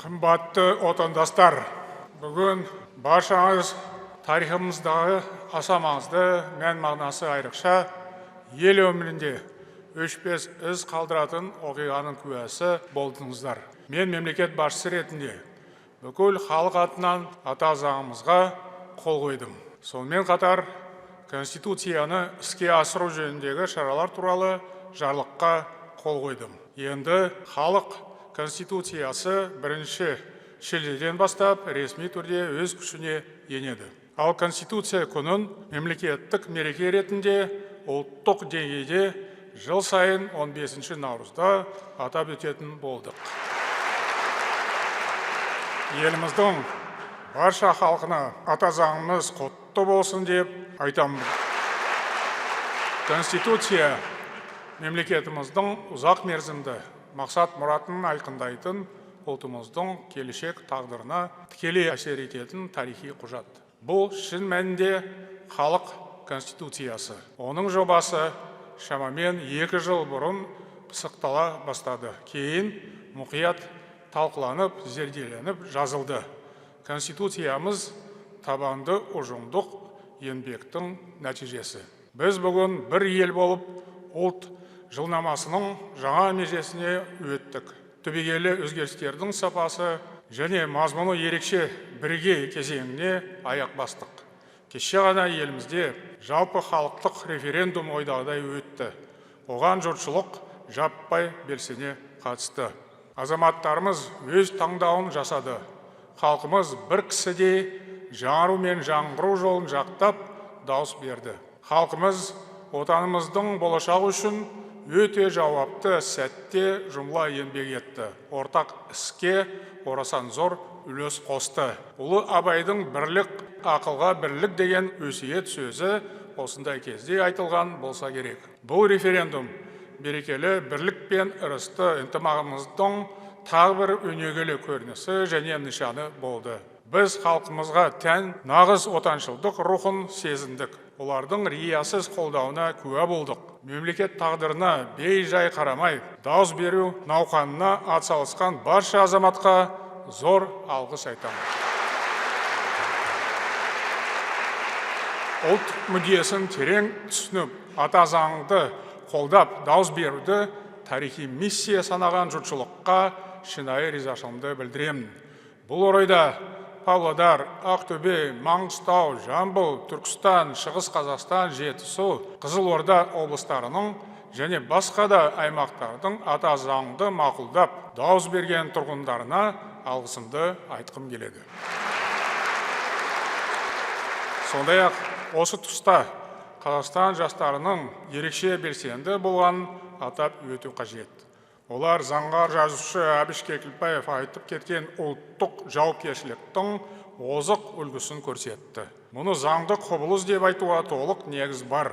Қымбатты отандастар, бүгін баршаңыз тарихымыздағы аса маңызды мән-мағынасы айрықша ел өмірінде өшпес із қалдыратын оқиғаның куәсі болдыңыздар. Мен мемлекет басшысы ретінде бүкіл халық атынан ата заңымызға қол қойдым. Сонымен қатар Конституцияны іске асыру жөніндегі шаралар туралы жарлыққа қол қойдым. Енді халық Конституциясы 1 шілдеден бастап ресми түрде өз күшіне енеді. Ал Конституция күнін мемлекеттік мереке ретінде ұлттық деңгейде жыл сайын 15 наурызда атап өтетін болдық. Еліміздің барша халқына ата заңымыз құтты болсын деп айтамын. Конституция мемлекетіміздің ұзақ мерзімді мақсат мұратын айқындайтын, ұлтымыздың келешек тағдырына тікелей әсер ететін тарихи құжат. Бұл шын мәнінде халық конституциясы. Оның жобасы шамамен 2 жыл бұрын пысықтала бастады. Кейін мұқият талқыланып, зерделеніп жазылды. Конституциямыз табанды ұжымдық еңбектің нәтижесі. Біз бүгін бір ел болып, ұлт жылнамасының жаңа межесіне өттік. Түбегейлі өзгерістердің сапасы және мазмұны ерекше бірге кезеңіне аяқ бастық. Кеше ғана елімізде жалпы халықтық референдум ойдағыдай өтті. Оған жұртшылық жаппай белсене қатысты. Азаматтарымыз өз таңдауын жасады. Халқымыз бір кісідей жаңару мен жаңғыру жолын жақтап дауыс берді. Халқымыз отанымыздың болашағы үшін өте жауапты сәтте жұмыла еңбек етті. Ортақ іске орасан зор үлес қосты. Ұлы Абайдың бірлік, ақылға бірлік деген өсиет сөзі осындай кезде айтылған болса керек. Бұл референдум берекелі бірлік пен ырысты ынтымағымыздың тағы бір өнегелі көрінісі және нышаны болды. Біз халқымызға тән нағыз отаншылдық рухын сезіндік. Олардың риясыз қолдауына куә болдық. Мемлекет тағдырына бей-жай қарамай, дауыс беру науқанына атсалысқан барша азаматқа зор алғыс айтамын. Ұлт мүддесін терең түсініп, ата заңды қолдап дауыс беруді тарихи миссия санаған жұртшылыққа шынайы ризашылығымды білдіремін. Бұл орайда Павлодар, Ақтөбе, Маңғыстау, Жамбыл, Түркістан, Шығыс Қазақстан, Жетісу, Қызылорда облыстарының және басқа да аймақтардың ата заңды мақұлдап, дауыс берген тұрғындарына алғысымды айтқым келеді. Сондай-ақ осы тұста Қазақстан жастарының ерекше белсенді болғанын атап өту қажет. Олар заңғар жазушы Әбіш Кекілбаев айтып кеткен ұлттық жауапкершіліктің озық үлгісін көрсетті. Мұны заңды құбылыс деп айтуға толық негіз бар.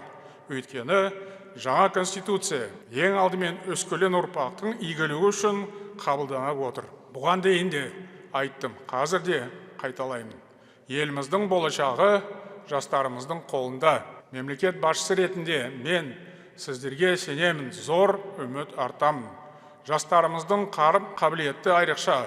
Өйткені жаңа конституция ең алдымен өскелең ұрпақтың игілігі үшін қабылданып отыр. Бұған дейін де айттым, қазір де қайталаймын. Еліміздің болашағы жастарымыздың қолында. Мемлекет басшысы ретінде мен сіздерге сенемін, зор үміт артамын. Жастарымыздың қабілетті айрықша,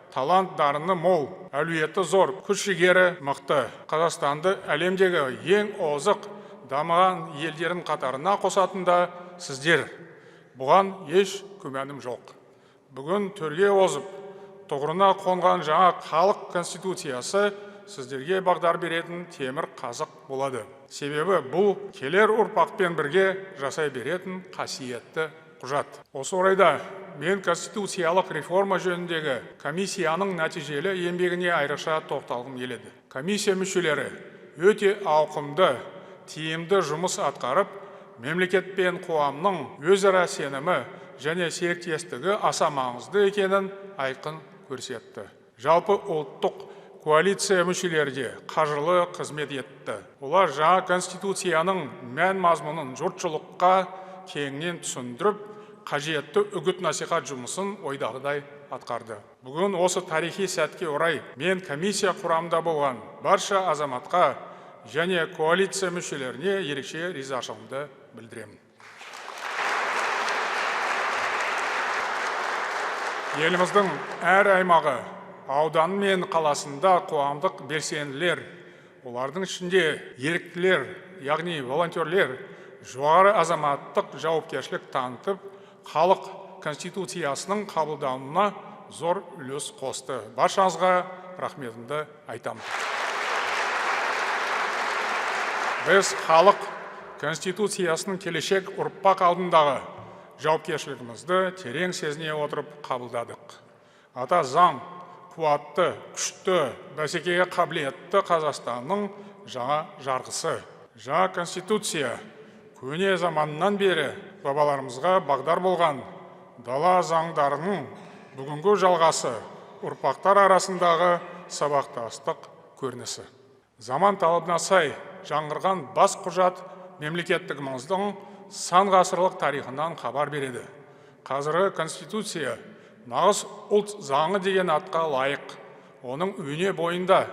талант дарыны мол, әлеуеті зор, күш-жігері мықты. Қазақстанды әлемдегі ең озық дамыған елдердің қатарына қосатында сіздер. Бұған еш күмәнім жоқ. Бүгін төрге озып, тұғырына қонған жаңа халық конституциясы сіздерге бағдар беретін темір қазық болады. Себебі бұл келер ұрпақпен бірге жасай беретін қасиетті құжат. Осы орайда мен конституциялық реформа жөніндегі комиссияның нәтижелі еңбегіне айрықша тоқталғым келеді. Комиссия мүшелері өте ауқымды, тиімді жұмыс атқарып, мемлекет пен қоғамның өзара сенімі және серіктестігі аса маңызды екенін айқын көрсетті. Жалпы ұлттық коалиция мүшелері де қажырлы қызмет етті. Олар жаңа конституцияның мән-мазмұнын жұртшылыққа кеңінен түсіндіріп, қажетті үгіт-насихат жұмысын ойдағыдай атқарды. Бүгін осы тарихи сәтке орай мен комиссия құрамында болған барша азаматқа және коалиция мүшелеріне ерекше ризашылығымды білдіремін. Еліміздің әр аймағы ауданы мен қаласында қоғамдық белсенділер, олардың ішінде еріктілер, яғни волонтерлер, жоғары азаматтық жауапкершілік танытып, халық конституциясының қабылдануына зор үлес қосты. Баршаңызға рахметімді айтамын. Біз халық конституциясының келешек ұрпақ алдындағы жауапкершілігімізді терең сезіне отырып қабылдадық. Ата заң қуатты, күшті, бәсекеге қабілетті Қазақстанның жаңа жарғысы. Жаңа конституция көне заманнан бері бабаларымызға бағдар болған дала заңдарының бүгінгі жалғасы, ұрпақтар арасындағы сабақтастық көрінісі. Заман талабына сай жаңғырған бас құжат мемлекеттігіміздің сан ғасырлық тарихынан хабар береді. Қазіргі конституция нағыз ұлт заңы деген атқа лайық. Оның өне бойында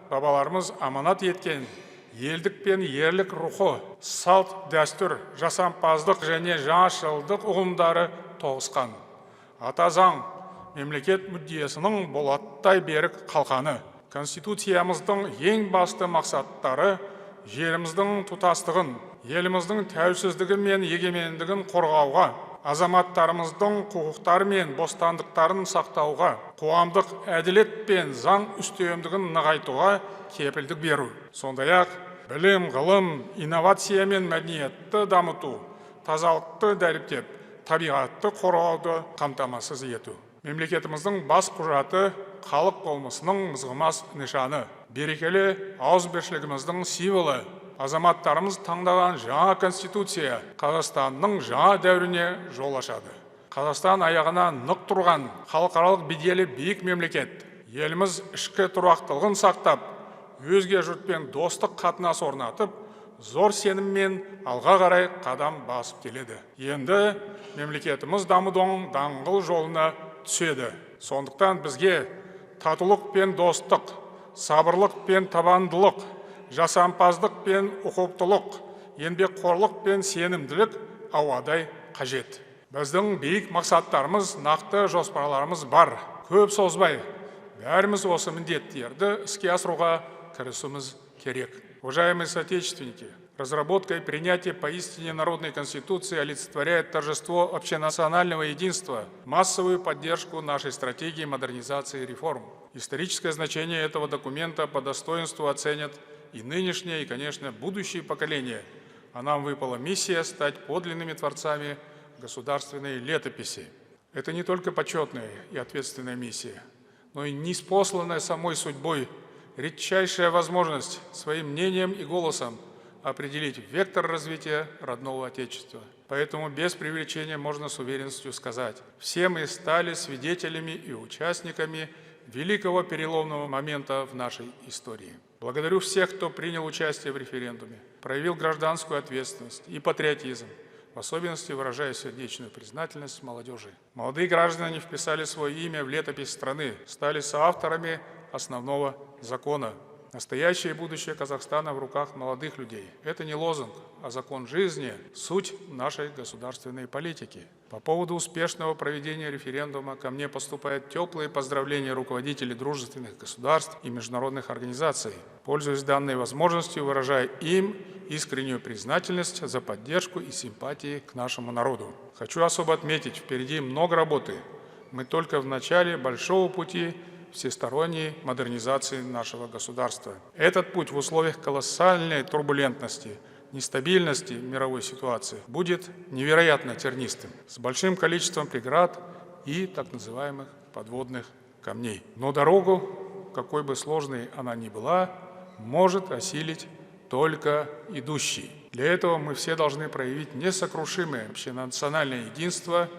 бабаларымыз аманат еткен елдік пен ерлік рухы, салт, дәстүр, жасампаздық және жаңашылдық ұғымдары тоғысқан. Ата заң мемлекет мүддесінің болаттай берік қалқаны. Конституциямыздың ең басты мақсаттары жеріміздің тұтастығын, еліміздің тәуелсіздігі мен егемендігін қорғауға, азаматтарымыздың құқықтары мен бостандықтарын сақтауға, қоғамдық әділет пен заң үстемдігін нығайтуға кепілдік беру. Сондай-ақ білім, ғылым, инновация мен мәдениетті дамыту, тазалықты дәріптеп, табиғатты қорғауды қамтамасыз ету. Мемлекетіміздің бас құжаты халық болмысының мызғымас нышаны, берекелі ауызбіршілігіміздің символы. Азаматтарымыз таңдаған жаңа конституция Қазақстанның жаңа дәуіріне жол ашады. Қазақстан аяғына нық тұрған халықаралық беделі биік мемлекет. Еліміз ішкі тұрақтылығын сақтап, өзге жұртпен достық қатынас орнатып, зор сеніммен алға қарай қадам басып келеді. Енді мемлекетіміз дамудың даңғыл жолына түседі. Сондықтан бізге татулық пен достық, сабырлық пен табандылық, жасампаздық пен ұқыптылық, еңбекқорлық пен сенімділік ауадай қажет. Біздің биік мақсаттарымыз, нақты жоспарларымыз бар. Көп созбай, бәріміз осы міндеттерді іске асыруға кірісуіміз керек. Уважаемые соотечественники, разработка и принятие поистине народной конституции олицетворяет торжество общенационального единства, массовую поддержку нашей стратегии модернизации и реформ. Историческое значение этого документа по достоинству оценят и нынешние, и, конечно, будущие поколения. А нам выпала миссия стать подлинными творцами государственной летописи. Это не только почетная и ответственная миссия, но и ниспосланная самой судьбой редчайшая возможность своим мнением и голосом определить вектор развития родного Отечества. Поэтому без преувеличения можно с уверенностью сказать, все мы стали свидетелями и участниками великого переломного момента в нашей истории. Благодарю всех, кто принял участие в референдуме, проявил гражданскую ответственность и патриотизм. В особенности выражаю сердечную признательность молодежи. Молодые граждане вписали свое имя в летопись страны, стали соавторами основного закона. Настоящее и будущее Казахстана в руках молодых людей. Это не лозунг, а закон жизни, суть нашей государственной политики. По поводу успешного проведения референдума ко мне поступают теплые поздравления руководителей дружественных государств и международных организаций. Пользуясь данной возможностью, выражаю им искреннюю признательность за поддержку и симпатии к нашему народу. Хочу особо отметить, впереди много работы. Мы только в начале большого пути всесторонней модернизации нашего государства. Этот путь в условиях колоссальной турбулентности, нестабильности мировой ситуации будет невероятно тернистым, с большим количеством преград и так называемых подводных камней. Но дорогу, какой бы сложной она ни была, может осилить только идущий. Для этого мы все должны проявить несокрушимое общенациональное единство,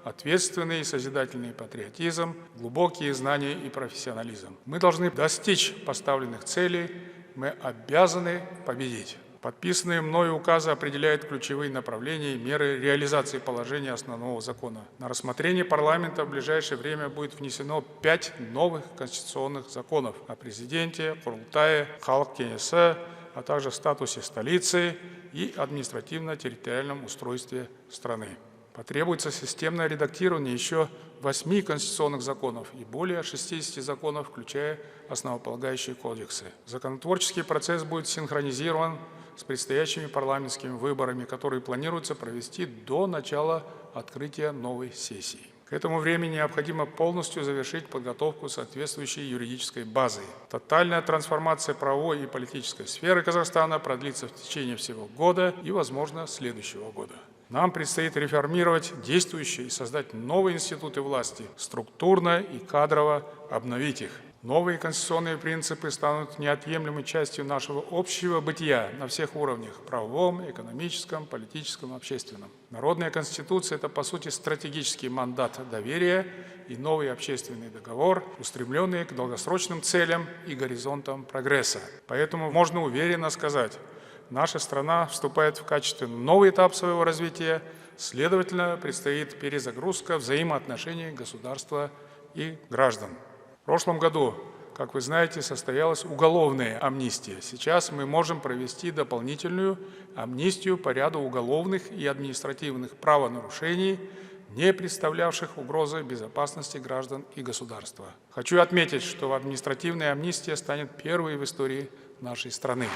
ответственный и созидательный патриотизм, глубокие знания и профессионализм. Мы должны достичь поставленных целей, мы обязаны победить. Подписанные мною указы определяют ключевые направления и меры реализации положения основного закона. На рассмотрение парламента в ближайшее время будет внесено 5 новых конституционных законов о президенте, Курултае, Халық кеңесі, а также статусе столицы и административно-территориальном устройстве страны. Потребуется системное редактирование еще 8 конституционных законов и более 60 законов, включая основополагающие кодексы. Законотворческий процесс будет синхронизирован с предстоящими парламентскими выборами, которые планируется провести до начала открытия новой сессии. К этому времени необходимо полностью завершить подготовку соответствующей юридической базы. Тотальная трансформация правовой и политической сферы Казахстана продлится в течение всего года и, возможно, следующего года. Нам предстоит реформировать действующие и создать новые институты власти, структурно и кадрово обновить их. Новые конституционные принципы станут неотъемлемой частью нашего общего бытия на всех уровнях – правовом, экономическом, политическом, общественном. Народная конституция – это, по сути, стратегический мандат доверия и новый общественный договор, устремленный к долгосрочным целям и горизонтам прогресса. Поэтому можно уверенно сказать, наша страна вступает в качественно новый этап своего развития, следовательно, предстоит перезагрузка взаимоотношений государства и граждан. В прошлом году, как вы знаете, состоялась уголовная амнистия. Сейчас мы можем провести дополнительную амнистию по ряду уголовных и административных правонарушений, не представлявших угрозы безопасности граждан и государства. Хочу отметить, что административная амнистия станет первой в истории нашей страны.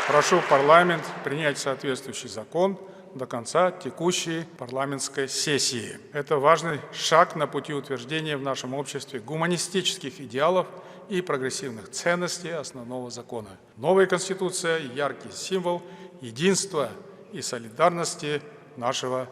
Прошу парламент принять соответствующий закон до конца текущей парламентской сессии. Это важный шаг на пути утверждения в нашем обществе гуманистических идеалов и прогрессивных ценностей основного закона. Новая Конституция – яркий символ единства и солидарности нашего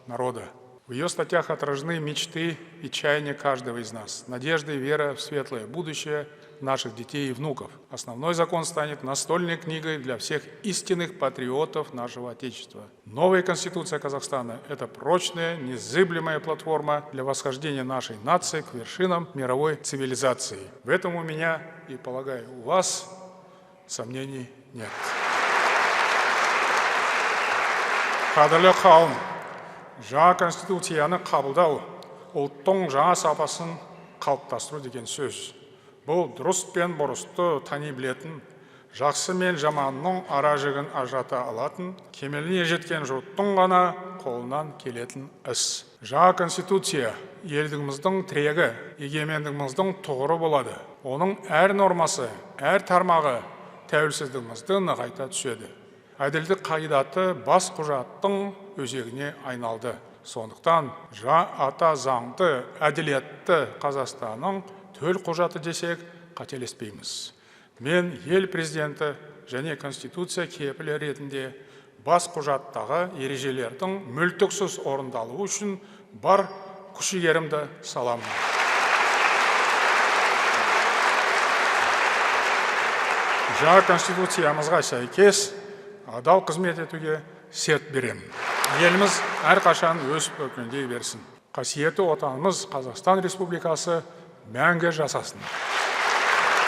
народа. В ее статьях отражены мечты и чаяния каждого из нас, надежда и вера в светлое будущее наших детей и внуков. Основной закон станет настольной книгой для всех истинных патриотов нашего Отечества. Новая Конституция Казахстана – это прочная, незыблемая платформа для восхождения нашей нации к вершинам мировой цивилизации. В этом у меня и, полагаю, у вас сомнений нет. Қадірлі қауым, жаңа конституцияны қабылдау ұлттың жаңа сапасын қалыптастыру деген сөз. Бұл дұрыс пен бұрысты тани білетін, жақсы мен жаманның ара-жігін ажырата алатын, кемеліне жеткен жұрттың ғана қолынан келетін іс. Жаңа конституция елдігіміздің тірегі, егемендігіміздің тұғыры болады. Оның әр нормасы, әр тармағы тәуелсіздігімізді нығайта түседі. Әділдік қағидаты бас құжаттың өзегіне айналды. Сондықтан ата заңды, әділетті Қазақстанның төл құжаты десек қателеспейміз. Мен ел президенті және Конституция кепілі ретінде бас құжаттағы ережелердің мүлтіксіз орындалуы үшін бар күш-жігерімді саламын. Жаңа Конституциямызға сәйкес адал қызмет етуге серт беремін. Еліміз әрқашан өсіп өркендей берсін. Қасиетті отанымыз Қазақстан Республикасы мәңгі жасасын.